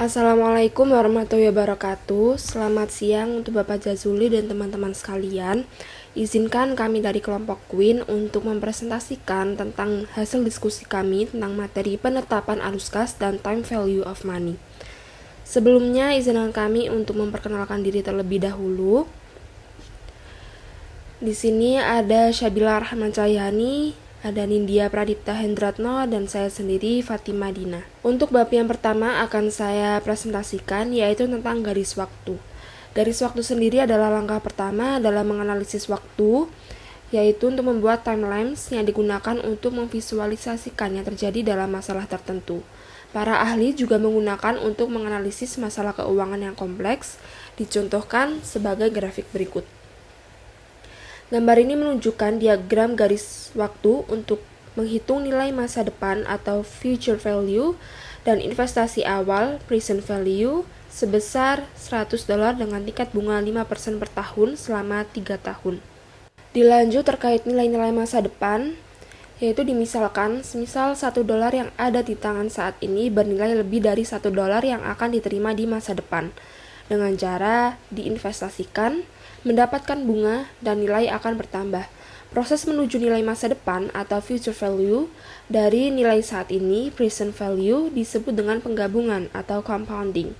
Assalamualaikum warahmatullahi wabarakatuh. Selamat siang untuk Bapak Jazuli dan teman-teman sekalian. Izinkan kami dari kelompok Queen untuk mempresentasikan tentang hasil diskusi kami tentang materi penetapan arus kas dan time value of money. Sebelumnya, izinkan kami untuk memperkenalkan diri terlebih dahulu. Di sini ada Syabila Rahman Cahyani, ada Nindya Pradipta Hendratno, dan saya sendiri Fatima Dina. Untuk bab yang pertama akan saya presentasikan, yaitu tentang garis waktu. Garis waktu sendiri adalah langkah pertama dalam menganalisis waktu, yaitu untuk membuat timelines yang digunakan untuk memvisualisasikan yang terjadi dalam masalah tertentu. Para ahli juga menggunakan untuk menganalisis masalah keuangan yang kompleks, dicontohkan sebagai grafik berikut. Gambar ini menunjukkan diagram garis waktu untuk menghitung nilai masa depan atau future value dan investasi awal present value sebesar $100 dengan tingkat bunga 5% per tahun selama 3 tahun. Dilanjut terkait nilai-nilai masa depan, yaitu semisal $1 yang ada di tangan saat ini bernilai lebih dari $1 yang akan diterima di masa depan. Dengan cara diinvestasikan, mendapatkan bunga dan nilai akan bertambah. Proses menuju nilai masa depan atau future value dari nilai saat ini, present value, disebut dengan penggabungan atau compounding.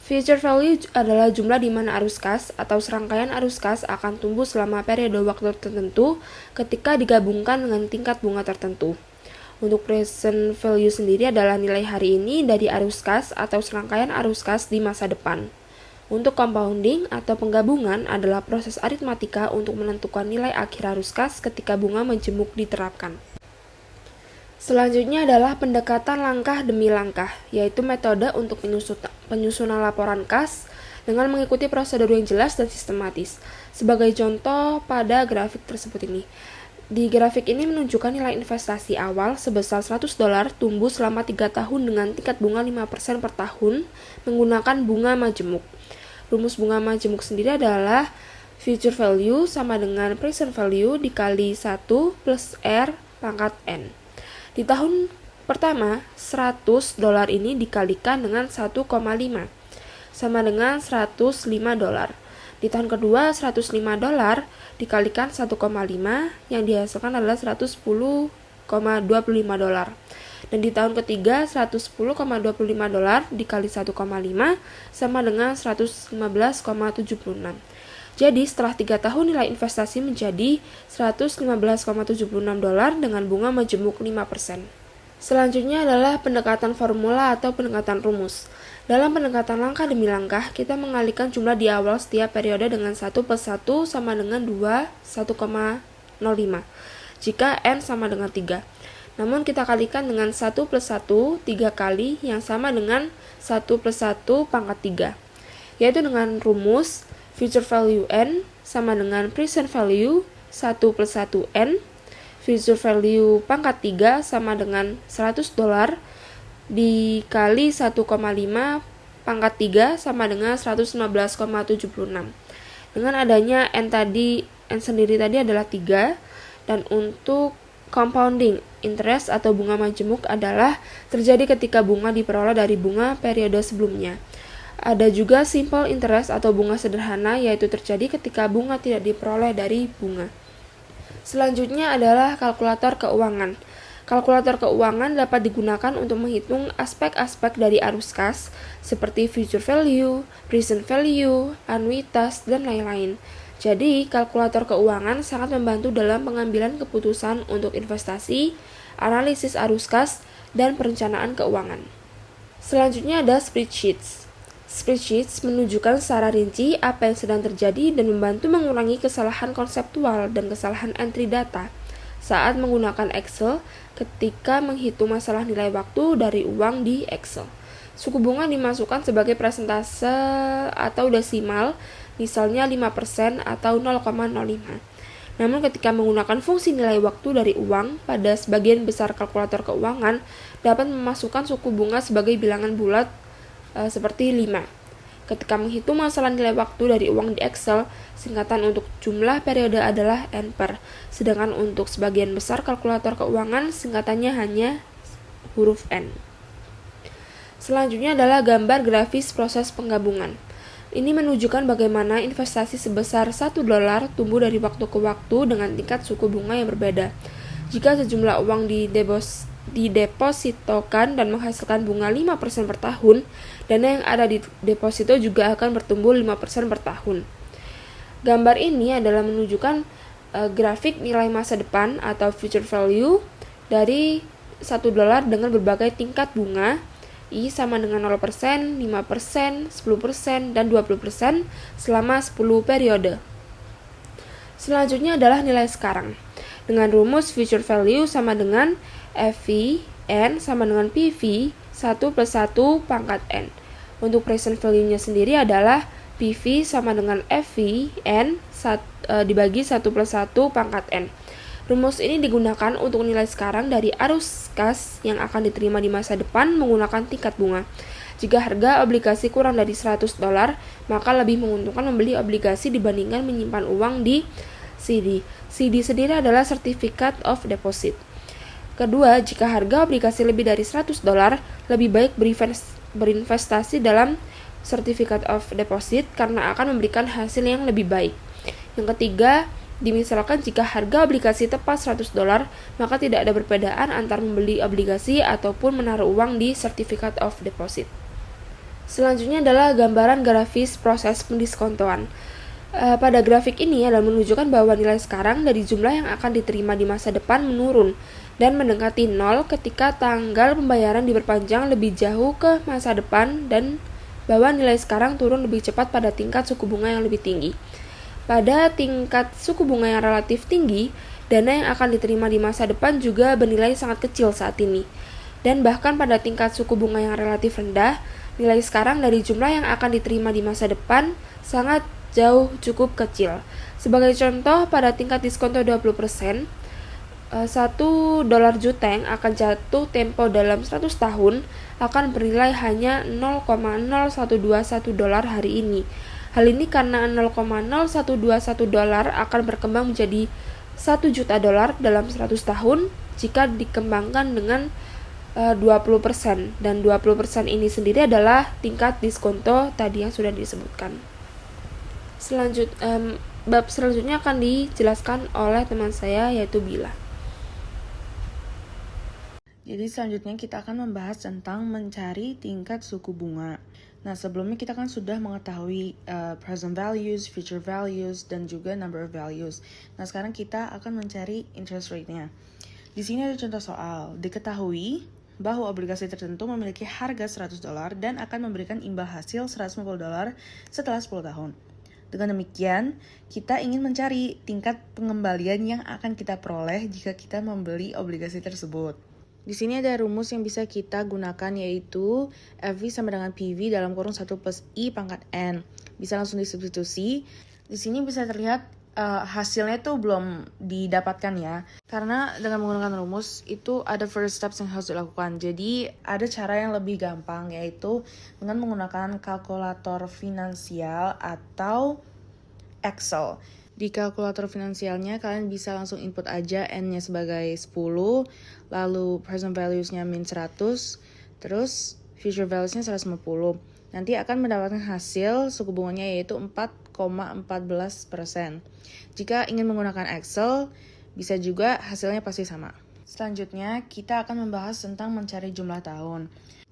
Future value adalah jumlah di mana arus kas atau serangkaian arus kas akan tumbuh selama periode waktu tertentu ketika digabungkan dengan tingkat bunga tertentu. Untuk present value sendiri adalah nilai hari ini dari arus kas atau serangkaian arus kas di masa depan. Untuk compounding atau penggabungan adalah proses aritmatika untuk menentukan nilai akhir arus kas ketika bunga menjemuk diterapkan. Selanjutnya adalah pendekatan langkah demi langkah, yaitu metode untuk penyusunan laporan kas dengan mengikuti prosedur yang jelas dan sistematis. Sebagai contoh pada grafik tersebut ini. Di grafik ini menunjukkan nilai investasi awal sebesar $100 tumbuh selama 3 tahun dengan tingkat bunga 5% per tahun menggunakan bunga majemuk. Rumus bunga majemuk sendiri adalah future value sama dengan present value dikali 1 plus R pangkat N. Di tahun pertama, $100 ini dikalikan dengan 1,5 sama dengan $105. Di tahun kedua, $105 dikalikan 1,5 yang dihasilkan adalah $110,25. Dan di tahun ketiga, $110,25 dikali 1,5 sama dengan 115,76. Jadi setelah 3 tahun nilai investasi menjadi $115,76 dengan bunga majemuk 5%. Selanjutnya adalah pendekatan formula atau pendekatan rumus. Dalam pendekatan langkah demi langkah, kita mengalihkan jumlah di awal setiap periode dengan 1 plus 1 sama dengan 2, 1,05. Jika N sama dengan 3. Namun kita kalikan dengan 1 plus 1 3 kali yang sama dengan 1 plus 1 pangkat 3. Yaitu dengan rumus future value N sama dengan present value 1 plus 1 N. Future value pangkat 3 sama dengan $100 dikali 1,5 pangkat 3 sama dengan 115,76. Dengan adanya N sendiri tadi adalah 3, dan untuk compounding interest atau bunga majemuk adalah terjadi ketika bunga diperoleh dari bunga periode sebelumnya. Ada juga simple interest atau bunga sederhana, yaitu terjadi ketika bunga tidak diperoleh dari bunga. Selanjutnya adalah kalkulator keuangan. Kalkulator keuangan dapat digunakan untuk menghitung aspek-aspek dari arus kas seperti future value, present value, anuitas, dan lain-lain. Jadi, kalkulator keuangan sangat membantu dalam pengambilan keputusan untuk investasi, analisis arus kas, dan perencanaan keuangan. Selanjutnya ada spreadsheets. Spreadsheets menunjukkan secara rinci apa yang sedang terjadi dan membantu mengurangi kesalahan konseptual dan kesalahan entry data saat menggunakan Excel ketika menghitung masalah nilai waktu dari uang di Excel. Suku bunga dimasukkan sebagai persentase atau desimal, misalnya 5% atau 0,05. Namun ketika menggunakan fungsi nilai waktu dari uang, pada sebagian besar kalkulator keuangan dapat memasukkan suku bunga sebagai bilangan bulat seperti 5. Ketika menghitung masalah nilai waktu dari uang di Excel, singkatan untuk jumlah periode adalah NPER, sedangkan untuk sebagian besar kalkulator keuangan singkatannya hanya huruf N. Selanjutnya adalah gambar grafis proses penggabungan. Ini menunjukkan bagaimana investasi sebesar $1 tumbuh dari waktu ke waktu dengan tingkat suku bunga yang berbeda. Jika sejumlah uang didepositokan dan menghasilkan bunga 5% per tahun, dana yang ada di deposito juga akan bertumbuh 5% per tahun. Gambar ini adalah menunjukkan grafik nilai masa depan atau future value dari $1 dengan berbagai tingkat bunga. I sama dengan 0%, 5%, 10%, dan 20% selama 10 periode. Selanjutnya adalah nilai sekarang. Dengan rumus future value sama dengan FV, N sama dengan PV, 1 plus 1 pangkat N. Untuk present value-nya sendiri adalah PV sama dengan FV, N dibagi 1 plus 1 pangkat N. Rumus ini digunakan untuk nilai sekarang dari arus kas yang akan diterima di masa depan menggunakan tingkat bunga. Jika harga obligasi kurang dari $100, maka lebih menguntungkan membeli obligasi dibandingkan menyimpan uang di CD. CD sendiri adalah Certificate of Deposit. Kedua, jika harga obligasi lebih dari $100, lebih baik berinvestasi dalam Certificate of Deposit karena akan memberikan hasil yang lebih baik. Yang ketiga, misalkan jika harga obligasi tepat $100, maka tidak ada perbedaan antara membeli obligasi ataupun menaruh uang di Certificate of Deposit. Selanjutnya adalah gambaran grafis proses pendiskontoan. Pada grafik ini adalah menunjukkan bahwa nilai sekarang dari jumlah yang akan diterima di masa depan menurun dan mendekati 0 ketika tanggal pembayaran diperpanjang lebih jauh ke masa depan dan bahwa nilai sekarang turun lebih cepat pada tingkat suku bunga yang lebih tinggi. Pada tingkat suku bunga yang relatif tinggi, dana yang akan diterima di masa depan juga bernilai sangat kecil saat ini. Dan bahkan pada tingkat suku bunga yang relatif rendah, nilai sekarang dari jumlah yang akan diterima di masa depan sangat jauh cukup kecil. Sebagai contoh, pada tingkat diskonto 20%, $1 juteng akan jatuh tempo dalam 100 tahun akan bernilai hanya $0,0121 hari ini. Hal ini karena $0,0121 akan berkembang menjadi $1 juta dalam 100 tahun jika dikembangkan dengan 20%, dan 20% ini sendiri adalah tingkat diskonto tadi yang sudah disebutkan. Bab selanjutnya akan dijelaskan oleh teman saya yaitu Bila. Jadi selanjutnya kita akan membahas tentang mencari tingkat suku bunga. Nah, sebelumnya kita kan sudah mengetahui present values, future values, dan juga number of values. Nah, sekarang kita akan mencari interest rate-nya. Di sini ada contoh soal. Diketahui bahwa obligasi tertentu memiliki harga $100 dan akan memberikan imbal hasil $150 setelah 10 tahun. Dengan demikian, kita ingin mencari tingkat pengembalian yang akan kita peroleh jika kita membeli obligasi tersebut. Di sini ada rumus yang bisa kita gunakan yaitu FV sama dengan PV dalam kurung 1 plus I pangkat N. Bisa langsung disubstitusi. Di sini bisa terlihat hasilnya itu belum didapatkan ya. Karena dengan menggunakan rumus itu ada first steps yang harus dilakukan. Jadi ada cara yang lebih gampang yaitu dengan menggunakan kalkulator finansial atau Excel. Di kalkulator finansialnya kalian bisa langsung input aja N-nya sebagai 10, lalu present values-nya min 100, terus future values-nya 150. Nanti akan mendapatkan hasil suku bunganya yaitu 4,14%. Jika ingin menggunakan Excel, bisa juga hasilnya pasti sama. Selanjutnya, kita akan membahas tentang mencari jumlah tahun.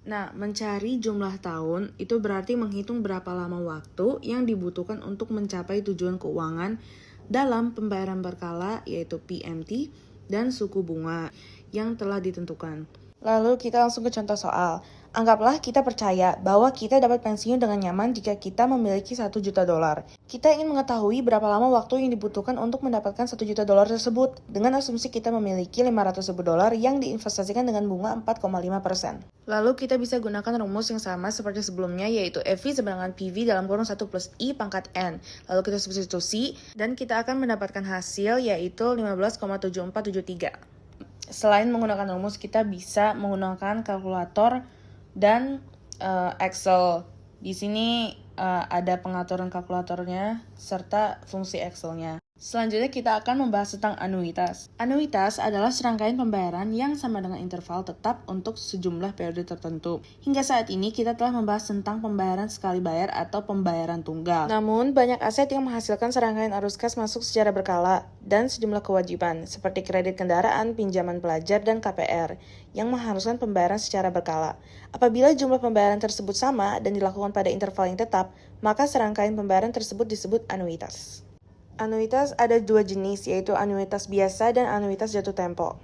Nah, mencari jumlah tahun itu berarti menghitung berapa lama waktu yang dibutuhkan untuk mencapai tujuan keuangan dalam pembayaran berkala yaitu PMT dan suku bunga yang telah ditentukan. Lalu kita langsung ke contoh soal. Anggaplah kita percaya bahwa kita dapat pensiun dengan nyaman jika kita memiliki $1 juta. Kita ingin mengetahui berapa lama waktu yang dibutuhkan untuk mendapatkan $1 juta tersebut dengan asumsi kita memiliki $500.000 yang diinvestasikan dengan bunga 4,5%. Lalu kita bisa gunakan rumus yang sama seperti sebelumnya yaitu FV sama dengan PV dalam kurung 1 plus I pangkat N. Lalu kita substitusi dan kita akan mendapatkan hasil yaitu 15,7473. Selain menggunakan rumus, kita bisa menggunakan kalkulator dan Excel. Di sini ada pengaturan kalkulatornya serta fungsi Excel-nya. Selanjutnya kita akan membahas tentang anuitas. Anuitas adalah serangkaian pembayaran yang sama dengan interval tetap untuk sejumlah periode tertentu. Hingga saat ini kita telah membahas tentang pembayaran sekali bayar atau pembayaran tunggal. Namun, banyak aset yang menghasilkan serangkaian arus kas masuk secara berkala dan sejumlah kewajiban seperti kredit kendaraan, pinjaman pelajar, dan KPR yang mengharuskan pembayaran secara berkala. Apabila jumlah pembayaran tersebut sama dan dilakukan pada interval yang tetap, maka serangkaian pembayaran tersebut disebut anuitas. Anuitas ada dua jenis, yaitu anuitas biasa dan anuitas jatuh tempo.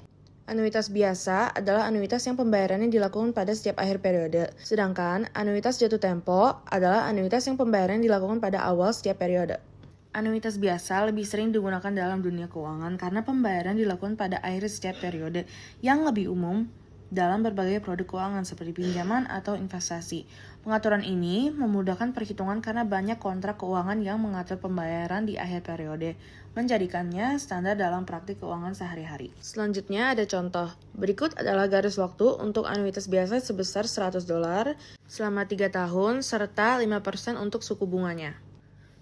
Anuitas biasa adalah anuitas yang pembayarannya dilakukan pada setiap akhir periode, sedangkan anuitas jatuh tempo adalah anuitas yang pembayarannya dilakukan pada awal setiap periode. Anuitas biasa lebih sering digunakan dalam dunia keuangan karena pembayaran dilakukan pada akhir setiap periode, yang lebih umum dalam berbagai produk keuangan seperti pinjaman atau investasi. Pengaturan ini memudahkan perhitungan karena banyak kontrak keuangan yang mengatur pembayaran di akhir periode, menjadikannya standar dalam praktik keuangan sehari-hari. Selanjutnya ada contoh. Berikut adalah garis waktu untuk anuitas biasa sebesar $100 selama 3 tahun serta 5% untuk suku bunganya.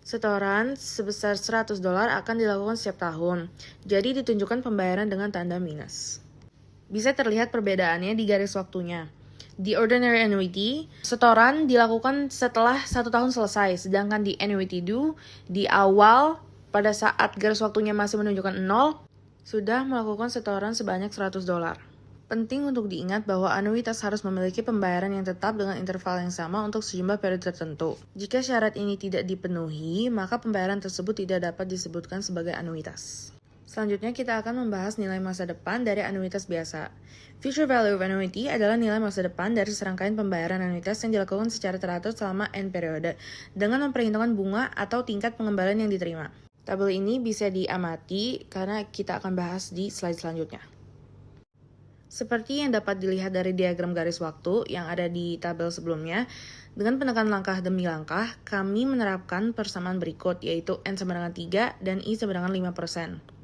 Setoran sebesar $100 akan dilakukan setiap tahun, jadi ditunjukkan pembayaran dengan tanda minus. Bisa terlihat perbedaannya di garis waktunya. Di ordinary annuity, setoran dilakukan setelah 1 tahun selesai, sedangkan di annuity due, di awal pada saat garis waktunya masih menunjukkan 0, sudah melakukan setoran sebanyak $100. Penting untuk diingat bahwa anuitas harus memiliki pembayaran yang tetap dengan interval yang sama untuk sejumlah periode tertentu. Jika syarat ini tidak dipenuhi, maka pembayaran tersebut tidak dapat disebutkan sebagai anuitas. Selanjutnya kita akan membahas nilai masa depan dari anuitas biasa. Future value of annuity adalah nilai masa depan dari serangkaian pembayaran anuitas yang dilakukan secara teratur selama N periode, dengan memperhitungkan bunga atau tingkat pengembalian yang diterima. Tabel ini bisa diamati karena kita akan bahas di slide selanjutnya. Seperti yang dapat dilihat dari diagram garis waktu yang ada di tabel sebelumnya, dengan penekan langkah demi langkah, kami menerapkan persamaan berikut, yaitu N sama dengan 3 dan I sama dengan 5%.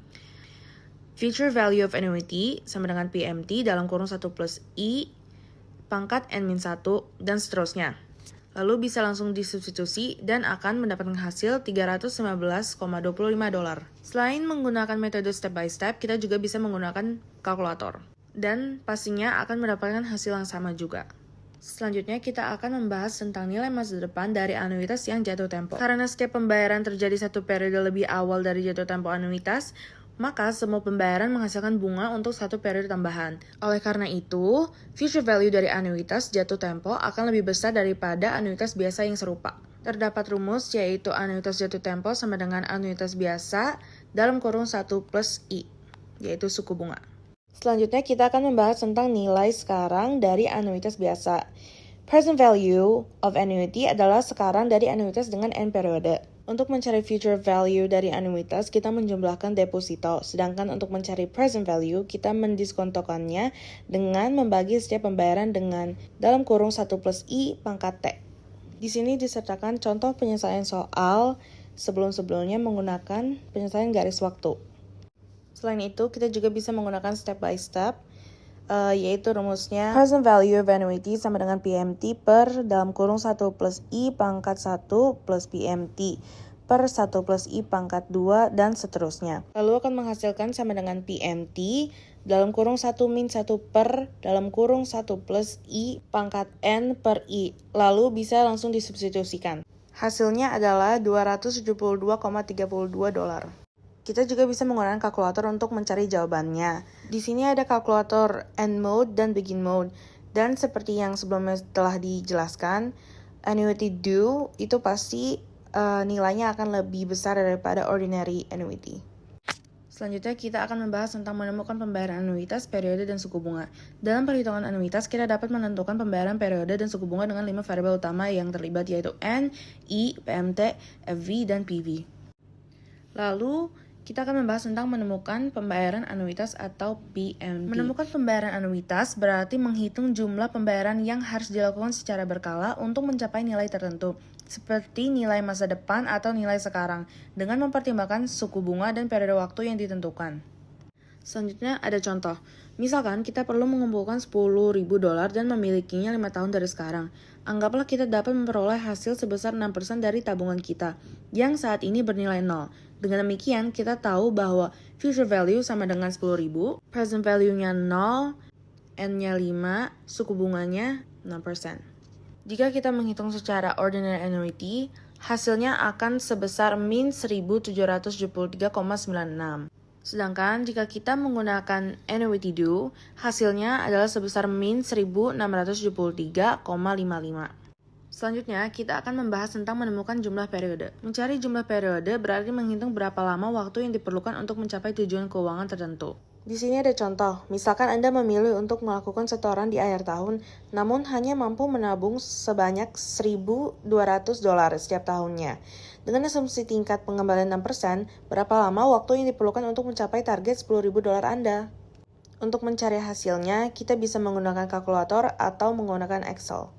Future value of annuity sama dengan PMT dalam kurung 1 plus I pangkat N-1 dan seterusnya. Lalu bisa langsung disubstitusi dan akan mendapatkan hasil $315,25. Selain menggunakan metode step by step, kita juga bisa menggunakan kalkulator. Dan pastinya akan mendapatkan hasil yang sama juga. Selanjutnya kita akan membahas tentang nilai masa depan dari anuitas yang jatuh tempo. Karena setiap pembayaran terjadi satu periode lebih awal dari jatuh tempo anuitas, maka semua pembayaran menghasilkan bunga untuk satu periode tambahan. Oleh karena itu, future value dari anuitas jatuh tempo akan lebih besar daripada anuitas biasa yang serupa. Terdapat rumus yaitu anuitas jatuh tempo sama dengan anuitas biasa dalam kurung 1 plus I, yaitu suku bunga. Selanjutnya kita akan membahas tentang nilai sekarang dari anuitas biasa. Present value of annuity adalah sekarang dari anuitas dengan N periode. Untuk mencari future value dari anuitas, kita menjumlahkan deposito. Sedangkan untuk mencari present value, kita mendiskontokannya dengan membagi setiap pembayaran dengan dalam kurung 1 plus I pangkat T. Di sini disertakan contoh penyelesaian soal sebelum-sebelumnya menggunakan penyelesaian garis waktu. Selain itu, kita juga bisa menggunakan step by step, yaitu rumusnya present value of annuity sama dengan PMT per dalam kurung 1 plus I pangkat 1 plus PMT per 1 plus I pangkat 2 dan seterusnya. Lalu akan menghasilkan sama dengan PMT dalam kurung 1 min 1 per dalam kurung 1 plus I pangkat N per I. Lalu bisa langsung disubstitusikan. Hasilnya adalah $272,32. Kita juga bisa menggunakan kalkulator untuk mencari jawabannya. Di sini ada kalkulator end mode dan begin mode. Dan seperti yang sebelumnya telah dijelaskan, annuity due itu pasti nilainya akan lebih besar daripada ordinary annuity. Selanjutnya kita akan membahas tentang menemukan pembayaran anuitas, periode, dan suku bunga. Dalam perhitungan anuitas, kita dapat menentukan pembayaran periode dan suku bunga dengan 5 variabel utama yang terlibat, yaitu N, I, PMT, FV, dan PV. Lalu kita akan membahas tentang menemukan pembayaran anuitas atau PMT. Menemukan pembayaran anuitas berarti menghitung jumlah pembayaran yang harus dilakukan secara berkala untuk mencapai nilai tertentu, seperti nilai masa depan atau nilai sekarang, dengan mempertimbangkan suku bunga dan periode waktu yang ditentukan. Selanjutnya ada contoh. Misalkan kita perlu mengumpulkan $10.000 dan memilikinya 5 tahun dari sekarang. Anggaplah kita dapat memperoleh hasil sebesar 6% dari tabungan kita, yang saat ini bernilai 0. Dengan demikian, kita tahu bahwa future value sama dengan 10.000, present value-nya 0, N-nya 5, suku bunganya 6%. Jika kita menghitung secara ordinary annuity, hasilnya akan sebesar min 1.773,96. Sedangkan jika kita menggunakan annuity due, hasilnya adalah sebesar min 1.673,55. Selanjutnya, kita akan membahas tentang menemukan jumlah periode. Mencari jumlah periode berarti menghitung berapa lama waktu yang diperlukan untuk mencapai tujuan keuangan tertentu. Di sini ada contoh, misalkan Anda memilih untuk melakukan setoran di akhir tahun, namun hanya mampu menabung sebanyak $1.200 setiap tahunnya. Dengan asumsi tingkat pengembalian 6%, berapa lama waktu yang diperlukan untuk mencapai target $10.000 Anda? Untuk mencari hasilnya, kita bisa menggunakan kalkulator atau menggunakan Excel.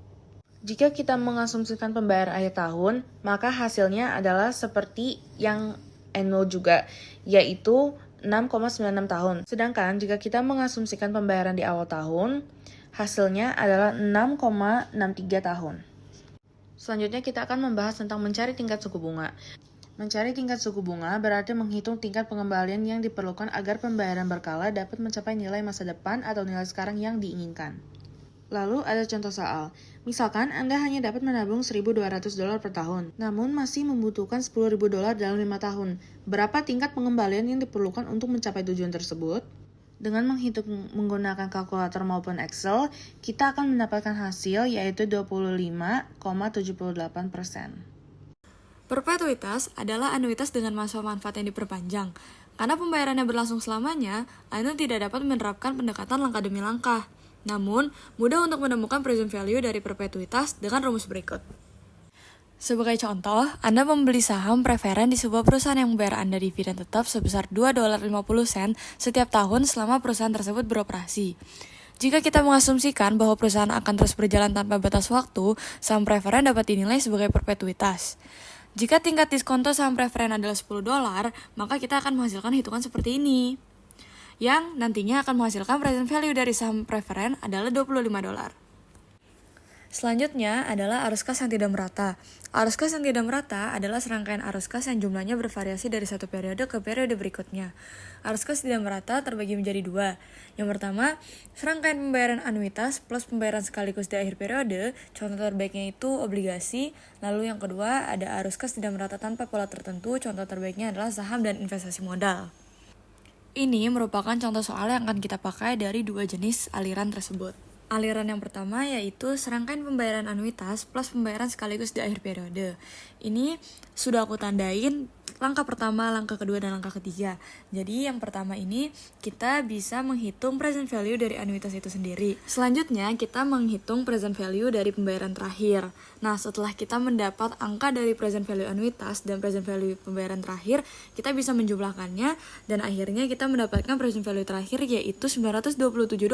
Jika kita mengasumsikan pembayaran akhir tahun, maka hasilnya adalah seperti yang annual juga, yaitu 6,96 tahun. Sedangkan jika kita mengasumsikan pembayaran di awal tahun, hasilnya adalah 6,63 tahun. Selanjutnya kita akan membahas tentang mencari tingkat suku bunga. Mencari tingkat suku bunga berarti menghitung tingkat pengembalian yang diperlukan agar pembayaran berkala dapat mencapai nilai masa depan atau nilai sekarang yang diinginkan. Lalu ada contoh soal. Misalkan Anda hanya dapat menabung $1.200 per tahun, namun masih membutuhkan $10.000 dalam 5 tahun. Berapa tingkat pengembalian yang diperlukan untuk mencapai tujuan tersebut? Dengan menghitung menggunakan kalkulator maupun Excel, kita akan mendapatkan hasil yaitu 25,78%. Perpetuitas adalah anuitas dengan masa manfaat yang diperpanjang. Karena pembayarannya berlangsung selamanya, Anda tidak dapat menerapkan pendekatan langkah demi langkah. Namun, mudah untuk menemukan present value dari perpetuitas dengan rumus berikut. Sebagai contoh, Anda membeli saham preferen di sebuah perusahaan yang membayar Anda dividen tetap sebesar $2.50 setiap tahun selama perusahaan tersebut beroperasi. Jika kita mengasumsikan bahwa perusahaan akan terus berjalan tanpa batas waktu, saham preferen dapat dinilai sebagai perpetuitas. Jika tingkat diskonto saham preferen adalah $10, maka kita akan menghasilkan hitungan seperti ini, yang nantinya akan menghasilkan present value dari saham preferen adalah $25. Selanjutnya adalah arus kas yang tidak merata. Arus kas yang tidak merata adalah serangkaian arus kas yang jumlahnya bervariasi dari satu periode ke periode berikutnya. Arus kas tidak merata terbagi menjadi dua. Yang pertama, serangkaian pembayaran anuitas plus pembayaran sekaligus di akhir periode. Contoh terbaiknya itu obligasi. Lalu yang kedua, ada arus kas tidak merata tanpa pola tertentu. Contoh terbaiknya adalah saham dan investasi modal. Ini merupakan contoh soal yang akan kita pakai dari dua jenis aliran tersebut. Aliran yang pertama yaitu serangkaian pembayaran anuitas plus pembayaran sekaligus di akhir periode. Ini sudah aku tandain langkah pertama, langkah kedua, dan langkah ketiga. Jadi yang pertama ini kita bisa menghitung present value dari anuitas itu sendiri. Selanjutnya kita menghitung present value dari pembayaran terakhir. Nah, setelah kita mendapat angka dari present value anuitas dan present value pembayaran terakhir, kita bisa menjumlahkannya dan akhirnya kita mendapatkan present value terakhir yaitu $927.90.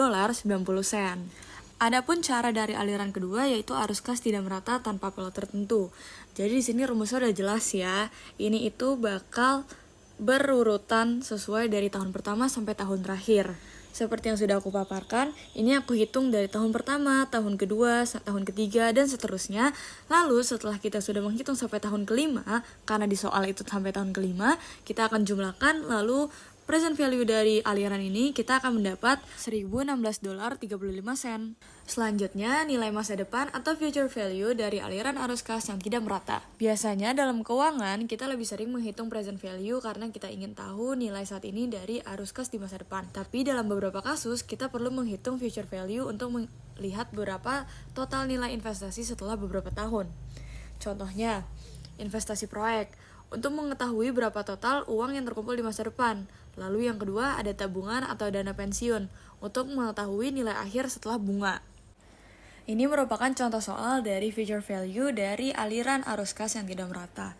Adapun cara dari aliran kedua yaitu arus kas tidak merata tanpa pola tertentu. Jadi di sini rumusnya udah jelas ya. Ini itu bakal berurutan sesuai dari tahun pertama sampai tahun terakhir. Seperti yang sudah aku paparkan, ini aku hitung dari tahun pertama, tahun kedua, tahun ketiga, dan seterusnya. Lalu setelah kita sudah menghitung sampai tahun kelima, karena di soal itu sampai tahun kelima, kita akan jumlahkan lalu present value dari aliran ini kita akan mendapat $1.016.35. Selanjutnya, nilai masa depan atau future value dari aliran arus kas yang tidak merata. Biasanya dalam keuangan, kita lebih sering menghitung present value karena kita ingin tahu nilai saat ini dari arus kas di masa depan. Tapi dalam beberapa kasus, kita perlu menghitung future value untuk melihat berapa total nilai investasi setelah beberapa tahun. Contohnya, investasi proyek. Untuk mengetahui berapa total uang yang terkumpul di masa depan. Lalu yang kedua ada tabungan atau dana pensiun untuk mengetahui nilai akhir setelah bunga. Ini merupakan contoh soal dari future value dari aliran arus kas yang tidak merata.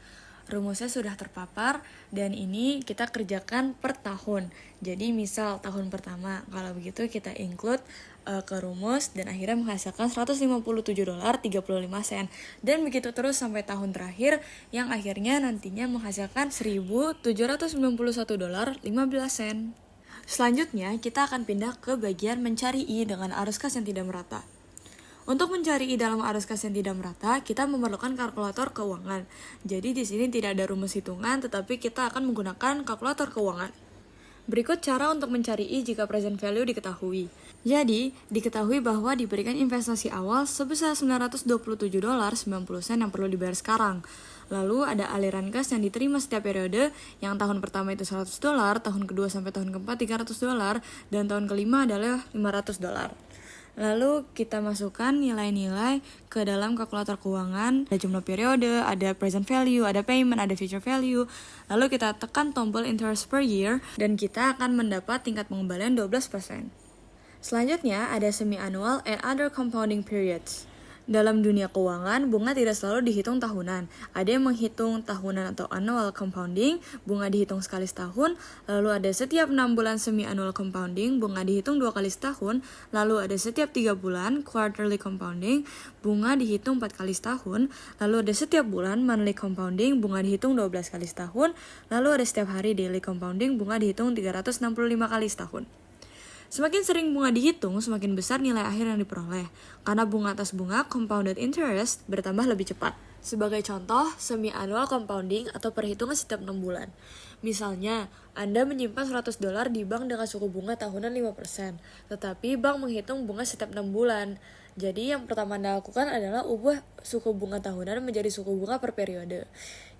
Rumusnya sudah terpapar dan ini kita kerjakan per tahun. Jadi misal tahun pertama, kalau begitu kita include ke rumus dan akhirnya menghasilkan $157.35 dan begitu terus sampai tahun terakhir yang akhirnya nantinya menghasilkan $1.791.15. Selanjutnya, kita akan pindah ke bagian mencari I dengan arus kas yang tidak merata. Untuk mencari I dalam arus kas yang tidak merata, kita memerlukan kalkulator keuangan. Jadi di sini tidak ada rumus hitungan, tetapi kita akan menggunakan kalkulator keuangan. Berikut cara untuk mencari I jika present value diketahui. Jadi, diketahui bahwa diberikan investasi awal sebesar $927.90 yang perlu dibayar sekarang. Lalu ada aliran kas yang diterima setiap periode, yang tahun pertama itu $100, tahun kedua sampai tahun keempat $300, dan tahun kelima adalah $500. Lalu kita masukkan nilai-nilai ke dalam kalkulator keuangan. Ada jumlah periode, ada present value, ada payment, ada future value. Lalu kita tekan tombol interest per year dan kita akan mendapat tingkat pengembalian 12%. Selanjutnya ada semi-annual and other compounding periods. Dalam dunia keuangan, bunga tidak selalu dihitung tahunan. Ada yang menghitung tahunan atau annual compounding, bunga dihitung sekali setahun, lalu ada setiap 6 bulan semi-annual compounding, bunga dihitung 2 kali setahun, lalu ada setiap 3 bulan quarterly compounding, bunga dihitung 4 kali setahun, lalu ada setiap bulan monthly compounding, bunga dihitung 12 kali setahun, lalu ada setiap hari daily compounding, bunga dihitung 365 kali setahun. Semakin sering bunga dihitung, semakin besar nilai akhir yang diperoleh. Karena bunga atas bunga, compounded interest, bertambah lebih cepat. Sebagai contoh, semi-annual compounding atau perhitungan setiap 6 bulan. Misalnya, Anda menyimpan $100 di bank dengan suku bunga tahunan 5%, tetapi bank menghitung bunga setiap 6 bulan. Jadi yang pertama Anda lakukan adalah ubah suku bunga tahunan menjadi suku bunga per periode,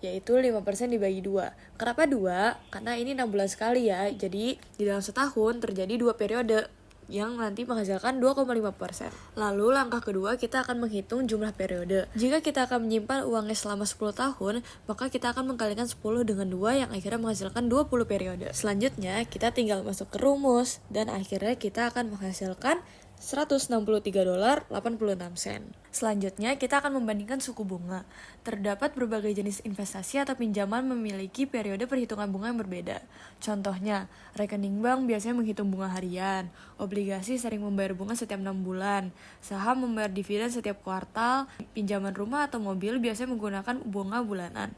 yaitu 5% dibagi 2. Kenapa 2? Karena ini 6 bulan sekali ya, jadi di dalam setahun terjadi 2 periode yang nanti menghasilkan 2,5%. Lalu langkah kedua kita akan menghitung jumlah periode. Jika kita akan menyimpan uangnya selama 10 tahun, maka kita akan mengkalikan 10 dengan 2 yang akhirnya menghasilkan 20 periode. Selanjutnya kita tinggal masuk ke rumus dan akhirnya kita akan menghasilkan $163.86. Selanjutnya, kita akan membandingkan suku bunga. Terdapat berbagai jenis investasi atau pinjaman memiliki periode perhitungan bunga yang berbeda. Contohnya, rekening bank biasanya menghitung bunga harian, obligasi sering membayar bunga setiap 6 bulan, saham membayar dividen setiap kuartal, pinjaman rumah atau mobil biasanya menggunakan bunga bulanan.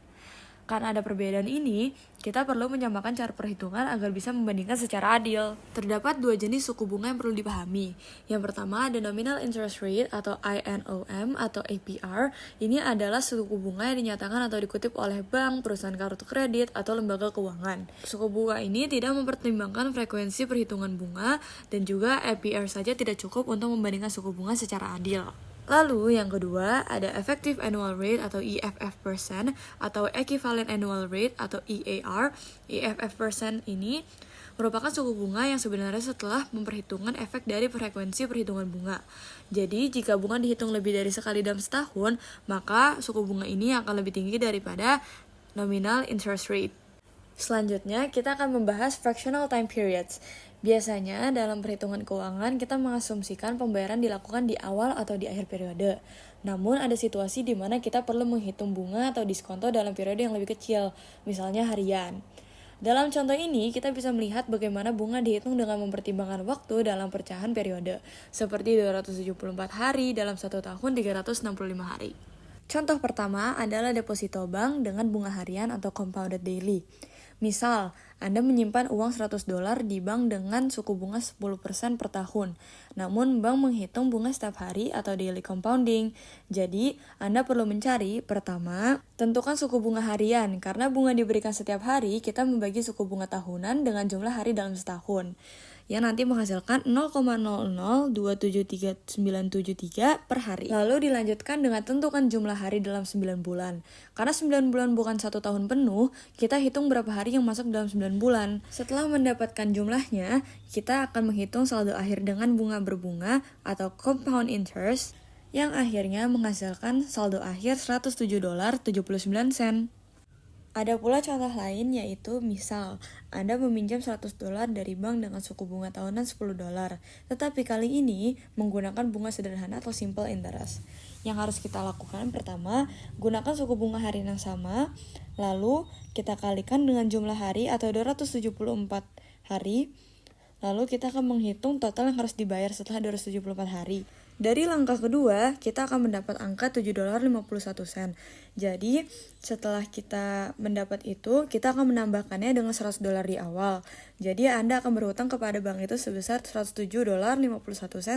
Karena ada perbedaan ini, kita perlu menyamakan cara perhitungan agar bisa membandingkan secara adil. Terdapat 2 jenis suku bunga yang perlu dipahami. Yang pertama ada nominal interest rate atau INOM atau APR. Ini adalah suku bunga yang dinyatakan atau dikutip oleh bank, perusahaan kartu kredit, atau lembaga keuangan. Suku bunga ini tidak mempertimbangkan frekuensi perhitungan bunga dan juga APR saja tidak cukup untuk membandingkan suku bunga secara adil. Lalu yang kedua ada effective annual rate atau EFF% atau equivalent annual rate atau EAR. EFF% ini merupakan suku bunga yang sebenarnya setelah memperhitungkan efek dari frekuensi perhitungan bunga. Jadi jika bunga dihitung lebih dari sekali dalam setahun, maka suku bunga ini akan lebih tinggi daripada nominal interest rate. Selanjutnya kita akan membahas fractional time periods. Biasanya dalam perhitungan keuangan kita mengasumsikan pembayaran dilakukan di awal atau di akhir periode. Namun ada situasi di mana kita perlu menghitung bunga atau diskonto dalam periode yang lebih kecil, misalnya harian. Dalam contoh ini, kita bisa melihat bagaimana bunga dihitung dengan mempertimbangkan waktu dalam pecahan periode, seperti 274 hari dalam 1 tahun 365 hari. Contoh pertama adalah deposito bank dengan bunga harian atau compounded daily. Misal, Anda menyimpan uang $100 di bank dengan suku bunga 10% per tahun. Namun, bank menghitung bunga setiap hari atau daily compounding. Jadi, Anda perlu mencari, pertama, tentukan suku bunga harian. Karena bunga diberikan setiap hari, kita membagi suku bunga tahunan dengan jumlah hari dalam setahun, yang nanti menghasilkan 0,00273973 per hari. Lalu dilanjutkan dengan tentukan jumlah hari dalam 9 bulan. Karena 9 bulan bukan 1 tahun penuh, kita hitung berapa hari yang masuk dalam 9 bulan. Setelah mendapatkan jumlahnya, kita akan menghitung saldo akhir dengan bunga berbunga atau compound interest, yang akhirnya menghasilkan saldo akhir $107.79. Ada pula contoh lain yaitu misal Anda meminjam $100 dari bank dengan suku bunga tahunan $10, tetapi kali ini menggunakan bunga sederhana atau simple interest. Yang harus kita lakukan pertama, gunakan suku bunga harian yang sama, lalu kita kalikan dengan jumlah hari atau 274 hari, lalu kita akan menghitung total yang harus dibayar setelah 274 hari. Dari langkah kedua, kita akan mendapat angka $7.51. Jadi, setelah kita mendapat itu, kita akan menambahkannya dengan $100 di awal. Jadi, Anda akan berhutang kepada bank itu sebesar $107.51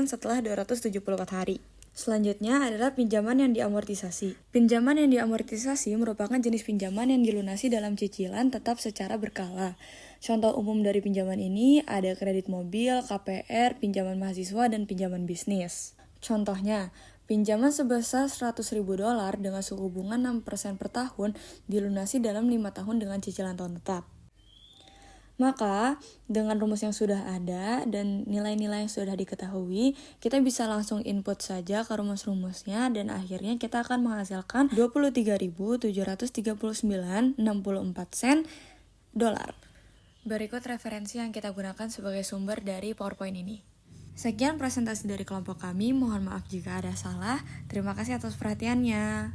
setelah 274 hari. Selanjutnya adalah pinjaman yang diamortisasi. Pinjaman yang diamortisasi merupakan jenis pinjaman yang dilunasi dalam cicilan tetap secara berkala. Contoh umum dari pinjaman ini ada kredit mobil, KPR, pinjaman mahasiswa, dan pinjaman bisnis. Contohnya, pinjaman sebesar $100.000 dengan suku bunga 6% per tahun dilunasi dalam 5 tahun dengan cicilan tahun tetap. Maka, dengan rumus yang sudah ada dan nilai-nilai yang sudah diketahui, kita bisa langsung input saja ke rumus-rumusnya dan akhirnya kita akan menghasilkan $23.739.64 dolar. Berikut referensi yang kita gunakan sebagai sumber dari PowerPoint ini. Sekian presentasi dari kelompok kami, mohon maaf jika ada salah. Terima kasih atas perhatiannya.